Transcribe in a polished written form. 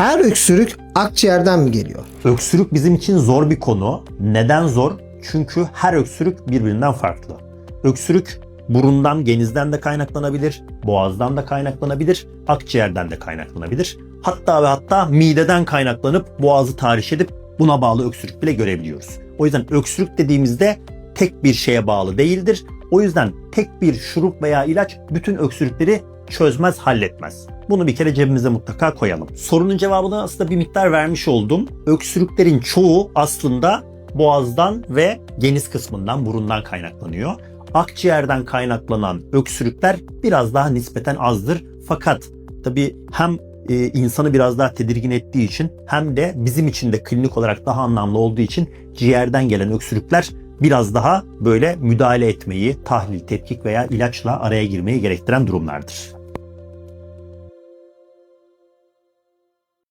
Her öksürük akciğerden mi geliyor? Öksürük bizim için zor bir konu. Neden zor? Çünkü her öksürük birbirinden farklı. Öksürük burundan, genizden de kaynaklanabilir, boğazdan da kaynaklanabilir, akciğerden de kaynaklanabilir. Hatta ve hatta mideden kaynaklanıp boğazı tahriş edip buna bağlı öksürük bile görebiliyoruz. O yüzden öksürük dediğimizde tek bir şeye bağlı değildir. O yüzden tek bir şurup veya ilaç bütün öksürükleri çözmez, halletmez. Bunu bir kere cebimize mutlaka koyalım. Sorunun cevabını aslında bir miktar vermiş oldum. Öksürüklerin çoğu aslında boğazdan ve geniz kısmından, burundan kaynaklanıyor. Akciğerden kaynaklanan öksürükler biraz daha nispeten azdır. Fakat tabii hem insanı biraz daha tedirgin ettiği için hem de bizim için de klinik olarak daha anlamlı olduğu için ciğerden gelen öksürükler biraz daha böyle müdahale etmeyi, tahlil, tetkik veya ilaçla araya girmeyi gerektiren durumlardır.